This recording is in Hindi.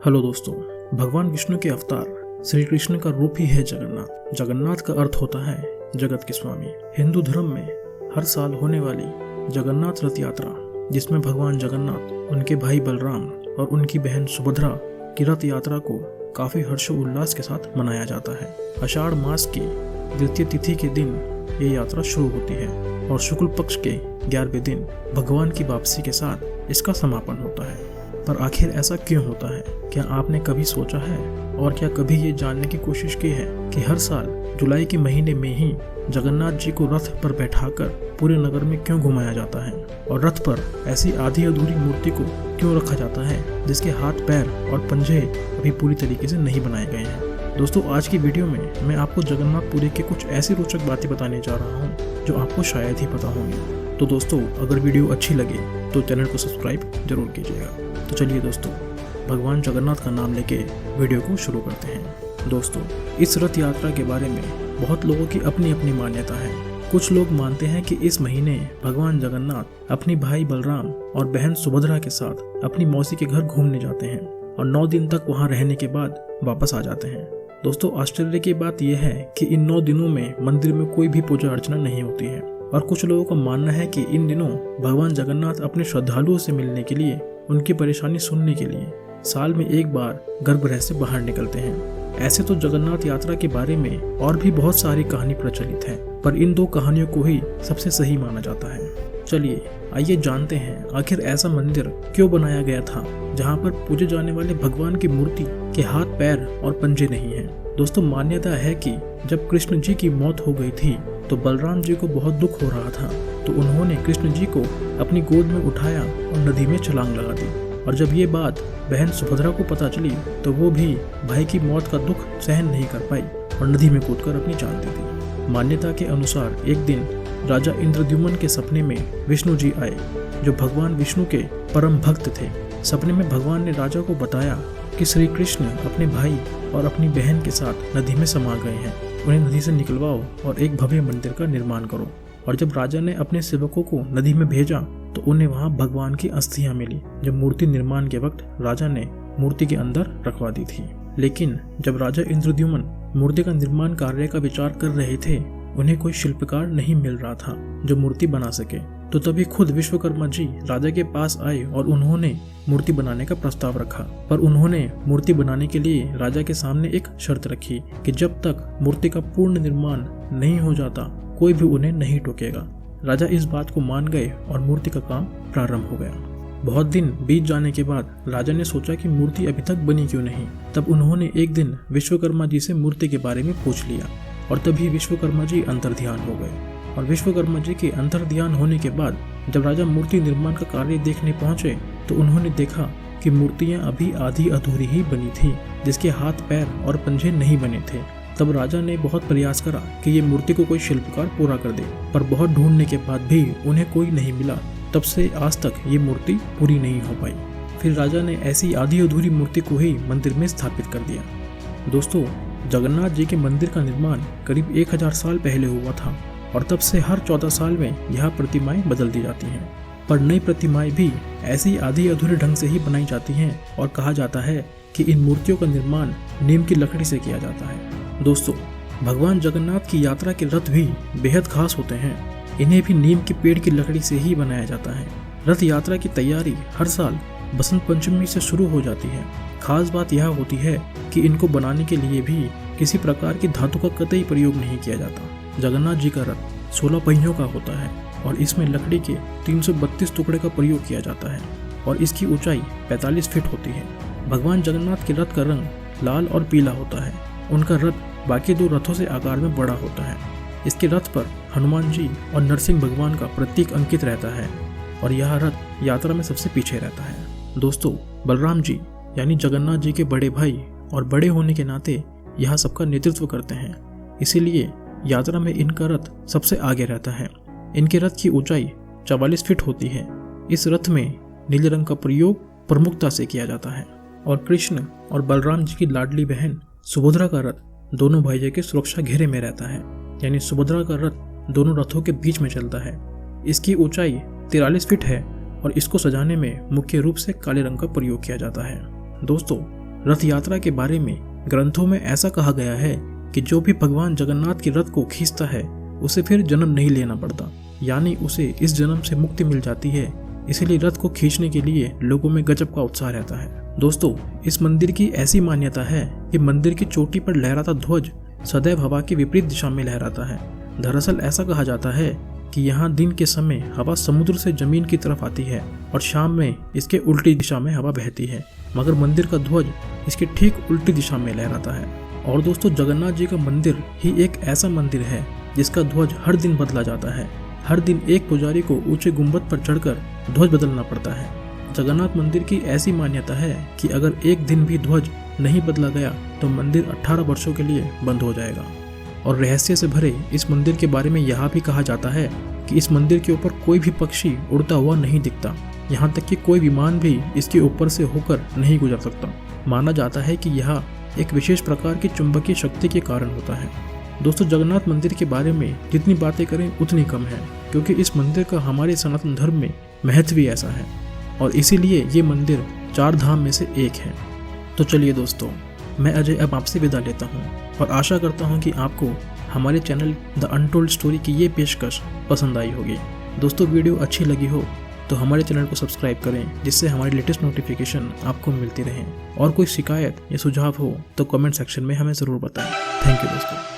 हेलो दोस्तों, भगवान विष्णु के अवतार श्री कृष्ण का रूप ही है जगन्नाथ। जगन्नाथ का अर्थ होता है जगत के स्वामी। हिंदू धर्म में हर साल होने वाली जगन्नाथ रथ यात्रा, जिसमें भगवान जगन्नाथ, उनके भाई बलराम और उनकी बहन सुभद्रा की रथ यात्रा को काफी हर्षोल्लास के साथ मनाया जाता है। आषाढ़ मास की द्वितीय तिथि के दिन ये यात्रा शुरू होती है और शुक्ल पक्ष के 11वें दिन भगवान की वापसी के साथ इसका समापन होता है। पर आखिर ऐसा क्यों होता है? क्या आपने कभी सोचा है और क्या कभी ये जानने की कोशिश की है कि हर साल जुलाई के महीने में ही जगन्नाथ जी को रथ पर बैठाकर पूरे नगर में क्यों घुमाया जाता है और रथ पर ऐसी आधी अधूरी मूर्ति को क्यों रखा जाता है जिसके हाथ, पैर और पंजे अभी पूरी तरीके से नहीं बनाए गए हैं? दोस्तों, आज की वीडियो में मैं आपको जगन्नाथपुरी के कुछ ऐसी रोचक बातें बताने जा रहा हूँ जो आपको शायद ही पता होंगी। तो दोस्तों, अगर वीडियो अच्छी लगे तो चैनल को सब्सक्राइब जरूर कीजिएगा। तो चलिए दोस्तों, भगवान जगन्नाथ का नाम लेके वीडियो को शुरू करते हैं। दोस्तों, इस रथ यात्रा के बारे में बहुत लोगों की अपनी अपनी मान्यता है। कुछ लोग मानते हैं कि इस महीने भगवान जगन्नाथ अपनी भाई बलराम और बहन सुभद्रा के साथ अपनी मौसी के घर घूमने जाते हैं और 9 दिन तक वहां रहने के बाद वापस आ जाते हैं। दोस्तों, आश्चर्य की बात यह है कि इन 9 दिनों में मंदिर में कोई भी पूजा अर्चना नहीं होती है और कुछ लोगों का मानना है कि इन दिनों भगवान जगन्नाथ अपने श्रद्धालुओं से मिलने के लिए, उनकी परेशानी सुनने के लिए साल में एक बार गर्भगृह से बाहर निकलते हैं। ऐसे तो जगन्नाथ यात्रा के बारे में और भी बहुत सारी कहानी प्रचलित है, पर इन 2 कहानियों को ही सबसे सही माना जाता है। चलिए आइए जानते हैं आखिर ऐसा मंदिर क्यों बनाया गया था जहाँ पर पूजे जाने वाले भगवान की मूर्ति के हाथ, पैर और पंजे नहीं हैं। दोस्तों, मान्यता है कि जब कृष्ण जी की मौत हो गई थी तो बलराम जी को बहुत दुख हो रहा था, तो उन्होंने कृष्ण जी को अपनी गोद में उठाया और नदी में छलांग लगा दी। और जब ये बात बहन सुभद्रा को पता चली तो वो भी भाई की मौत का दुख सहन नहीं कर पाई और नदी में कूदकर अपनी जान दे दी। मान्यता के अनुसार एक दिन राजा इंद्रद्युम्न के सपने में विष्णु जी आए, जो भगवान विष्णु के परम भक्त थे। सपने में भगवान ने राजा को बताया कि श्री कृष्ण अपने भाई और अपनी बहन के साथ नदी में समा गए हैं, उन्हें नदी से निकलवाओ और एक भव्य मंदिर का निर्माण करो। और जब राजा ने अपने सेवकों को नदी में भेजा तो उन्हें वहां भगवान की अस्थियां मिली, जो मूर्ति निर्माण के वक्त राजा ने मूर्ति के अंदर रखवा दी थी। लेकिन जब राजा इंद्रद्युम्न मूर्ति का निर्माण कार्य का विचार कर रहे थे, उन्हें कोई शिल्पकार नहीं मिल रहा था जो मूर्ति बना सके। तो तभी खुद विश्वकर्मा जी राजा के पास आए और उन्होंने मूर्ति बनाने का प्रस्ताव रखा। पर उन्होंने मूर्ति बनाने के लिए राजा के सामने एक शर्त रखी कि जब तक मूर्ति का पूर्ण निर्माण नहीं हो जाता कोई भी उन्हें नहीं टोकेगा। राजा इस बात को मान गए और मूर्ति का काम प्रारंभ हो गया। बहुत दिन बीत जाने के बाद राजा ने सोचा कि मूर्ति अभी तक बनी क्यों नहीं। तब उन्होंने एक दिन विश्वकर्मा जी से मूर्ति के बारे में पूछ लिया और तभी विश्वकर्मा जी अंतर्ध्यान हो गए। और विश्वकर्मा जी के अंतर्ध्यान होने के बाद जब राजा मूर्ति निर्माण का कार्य देखने पहुंचे तो उन्होंने देखा कि मूर्तियां अभी आधी अधूरी ही बनी थी, जिसके हाथ, पैर और पंजे नहीं बने थे। तब राजा ने बहुत प्रयास करा कि ये मूर्ति को कोई शिल्पकार पूरा कर दे, पर बहुत ढूंढने के बाद भी उन्हें कोई नहीं मिला। तब से आज तक ये मूर्ति पूरी नहीं हो पाई। फिर राजा ने ऐसी आधी अधूरी मूर्ति को ही मंदिर में स्थापित कर दिया। दोस्तों, जगन्नाथ जी के मंदिर का निर्माण करीब 1000 साल पहले हुआ था और तब से हर 14 साल में यह प्रतिमाएं बदल दी जाती हैं। पर नई प्रतिमाएं भी ऐसी आधी अधूरे ढंग से ही बनाई जाती हैं और कहा जाता है कि इन मूर्तियों का निर्माण नीम की लकड़ी से किया जाता है। दोस्तों, भगवान जगन्नाथ की यात्रा के रथ भी बेहद खास होते हैं। इन्हें भी नीम के पेड़ की लकड़ी से ही बनाया जाता है। रथ यात्रा की तैयारी हर साल बसंत पंचमी से शुरू हो जाती है। खास बात यह होती है कि इनको बनाने के लिए भी किसी प्रकार की धातु का कतई प्रयोग नहीं किया जाता। जगन्नाथ जी का रथ 16 पहियों का होता है और इसमें लकड़ी के 332 टुकड़े का प्रयोग किया जाता है और इसकी ऊंचाई 45 फीट होती है। भगवान जगन्नाथ के रथ का रंग लाल और पीला होता है। उनका रथ बाकी 2 रथों से आकार में बड़ा होता है। इसके रथ पर हनुमान जी और नरसिंह भगवान का प्रतीक अंकित रहता है और यह रथ यात्रा में सबसे पीछे रहता है। दोस्तों, बलराम जी यानी जगन्नाथ जी के बड़े भाई और बड़े होने के नाते यह सबका नेतृत्व करते हैं, इसीलिए यात्रा में इनका रथ सबसे आगे रहता है। इनके रथ की ऊंचाई 44 फीट होती है। इस रथ में नीले रंग का प्रयोग प्रमुखता से किया जाता है और कृष्ण और बलराम जी की लाडली बहन सुभद्रा का रथ दोनों भाइयों के सुरक्षा घेरे में रहता है, यानी सुभद्रा का रथ दोनों रथों के बीच में चलता है। इसकी ऊंचाई 43 फीट है और इसको सजाने में मुख्य रूप से काले रंग का प्रयोग किया जाता है। दोस्तों, रथ यात्रा के बारे में ग्रंथों में ऐसा कहा गया है कि जो भी भगवान जगन्नाथ की रथ को खींचता है उसे फिर जन्म नहीं लेना पड़ता, यानी उसे इस जन्म से मुक्ति मिल जाती है। इसीलिए रथ को खींचने के लिए लोगों में गजब का उत्साह रहता है। दोस्तों, इस मंदिर की ऐसी मान्यता है कि मंदिर की चोटी पर लहराता ध्वज सदैव हवा की विपरीत दिशा में लहराता है। दरअसल ऐसा कहा जाता है कि यहाँ दिन के समय हवा समुद्र से जमीन की तरफ आती है और शाम में इसके उल्टी दिशा में हवा बहती है, मगर मंदिर का ध्वज इसके ठीक उल्टी दिशा में लहराता है। और दोस्तों, जगन्नाथ जी का मंदिर ही एक ऐसा मंदिर है जिसका ध्वज हर दिन बदला जाता है। हर दिन एक पुजारी को ऊंचे गुंबद पर चढ़कर ध्वज बदलना पड़ता है। जगन्नाथ मंदिर की ऐसी मान्यता है कि अगर एक दिन भी ध्वज नहीं बदला गया तो मंदिर 18 वर्षों के लिए बंद हो जाएगा। और रहस्य से भरे इस मंदिर के बारे में यह भी कहा जाता है कि इस मंदिर के ऊपर कोई भी पक्षी उड़ता हुआ नहीं दिखता, यहाँ तक कि कोई विमान भी इसके ऊपर से होकर नहीं गुजर सकता। माना जाता है कि यह एक विशेष प्रकार की चुंबकीय शक्ति के कारण होता है। दोस्तों, जगन्नाथ मंदिर के बारे में जितनी बातें करें उतनी कम है, क्योंकि इस मंदिर का हमारे सनातन धर्म में महत्व ही ऐसा है और इसीलिए ये मंदिर 4 धाम में से एक है। तो चलिए दोस्तों, मैं अजय अब आपसे विदा लेता हूँ और आशा करता हूँ कि आपको हमारे चैनल द अनटोल्ड स्टोरी की ये पेशकश पसंद आई होगी। दोस्तों, वीडियो अच्छी लगी हो तो हमारे चैनल को सब्सक्राइब करें, जिससे हमारी लेटेस्ट नोटिफिकेशन आपको मिलती रहे। और कोई शिकायत या सुझाव हो तो कमेंट सेक्शन में हमें ज़रूर बताएं। थैंक यू दोस्तों।